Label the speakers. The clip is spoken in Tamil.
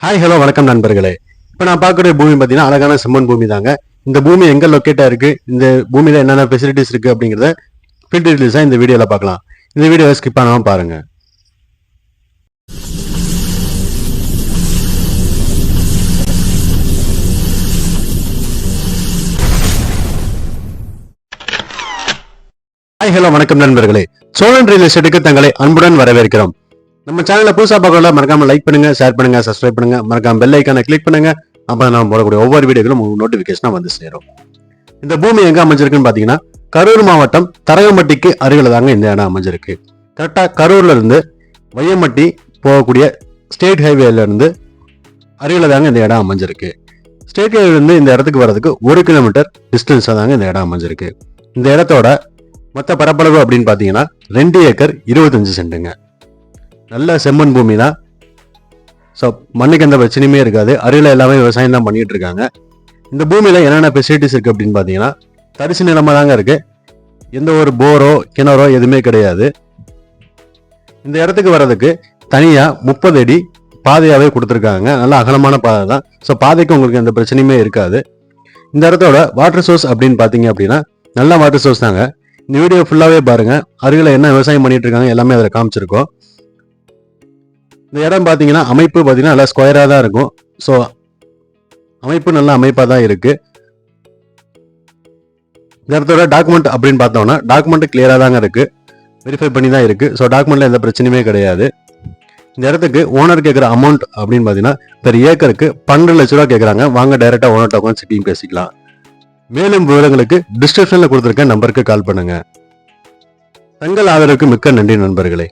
Speaker 1: ஹாய் ஹலோ வணக்கம் நண்பர்களே. இப்போ நான் பார்க்குற பூமி பார்த்தீங்கன்னா அழகான செம்மண் பூமி தாங்க. இந்த பூமி எங்கே லொக்கேட்டாக இருக்குது, இந்த பூமியில் என்னென்ன ஃபெசிலிட்டிஸ் இருக்குது அப்படிங்கிறத ஃபீல்ட் டீட்டெயில்ஸாக இந்த வீடியோவில் பார்க்கலாம். இந்த வீடியோவை ஸ்கிப் பண்ணாமல் பாருங்கள். ஹாய் ஹலோ வணக்கம் நண்பர்களே. சோழன் ரியல் எஸ்டேட்டுக்கு தங்களை அன்புடன் வரவேற்கிறோம். நம்ம சேனலை புதுசாக பார்க்கலாம், மறக்காம லைக் பண்ணுங்க, ஷேர் பண்ணுங்க, சப்ஸ்கிரைப் பண்ணுங்க, மறக்காம பெல் ஐக்கானை கிளிக் பண்ணுங்க. அப்போ நம்ம போடக்கூடிய ஒவ்வொரு வீடியோக்களும் உங்களுக்கு நோட்டிஃபிகேஷனாக வந்து சேரும். இந்த பூமி எங்கே அமைஞ்சிருக்குன்னு பார்த்தீங்கன்னா கரூர் மாவட்டம் தரகம்பட்டிக்கு அருகில் தாங்க இந்த இடம் அமைஞ்சிருக்கு. கரெக்டாக கரூர்ல இருந்து வையம்பட்டி போகக்கூடிய ஸ்டேட் ஹைவேல இருந்து அருகில் தாங்க இந்த இடம் அமைஞ்சிருக்கு. ஸ்டேட் ஹைவேல இருந்து இந்த இடத்துக்கு வர்றதுக்கு 1 கிலோமீட்டர் டிஸ்டன்ஸாக தாங்க இந்த இடம் அமைஞ்சிருக்கு. இந்த இடத்தோட மொத்த பரப்பளவு அப்படின்னு பார்த்தீங்கன்னா 2 ஏக்கர் 25 சென்ட்டுங்க. நல்ல செம்மண் பூமி தான். ஸோ மண்ணுக்கு எந்த பிரச்சனையுமே இருக்காது. அருகில் எல்லாமே விவசாயம் தான் பண்ணிட்டு இருக்காங்க. இந்த பூமியில் என்னென்ன ஃபெசிலிட்டிஸ் இருக்குது அப்படின்னு பார்த்தீங்கன்னா தரிசு நிலமாக தாங்க இருக்கு. எந்த ஒரு போரோ கிணறோ எதுவுமே கிடையாது. இந்த இடத்துக்கு வர்றதுக்கு தனியாக 30 அடி பாதையாகவே கொடுத்துருக்காங்க. நல்ல அகலமான பாதை தான். ஸோ பாதைக்கு உங்களுக்கு எந்த பிரச்சனையுமே இருக்காது. இந்த இடத்தோட வாட்டர் சோர்ஸ் அப்படின்னு பார்த்தீங்க அப்படின்னா நல்ல வாட்டர் சோர்ஸ் தாங்க. இந்த வீடியோ ஃபுல்லாகவே பாருங்க. அருகில் என்ன விவசாயம் பண்ணிட்டு இருக்காங்க எல்லாமே அதில் காமிச்சிருக்கோம். இந்த இடம் பார்த்தீங்கன்னா அமைப்பு பார்த்தீங்கன்னா நல்லா ஸ்கொயராக தான் இருக்கும். ஸோ அமைப்பு நல்ல அமைப்பாக தான் இருக்கு. இந்த இடத்தோட டாக்குமெண்ட் அப்படின்னு பார்த்தோம்னா டாக்குமெண்ட் கிளியராக தாங்க இருக்கு. வெரிஃபை பண்ணி தான் இருக்கு. ஸோ டாக்குமெண்ட்ல எந்த பிரச்சனையுமே கிடையாது. இந்த இடத்துக்கு ஓனர் கேட்குற அமௌண்ட் அப்படின்னு பார்த்தீங்கன்னா பெர் ஏக்கருக்கு 12 லட்ச ரூபா கேட்குறாங்க. வாங்க டைரக்டா ஓனர்ட்ட உட்காந்து சிட்டிங் பேசிக்கலாம். மேலும் விவரங்களுக்கு டிஸ்கிரிப்ஷன்ல கொடுத்துருக்க நம்பருக்கு கால் பண்ணுங்க. தங்கள் ஆதரவுக்கு மிக்க நன்றி நண்பர்களே.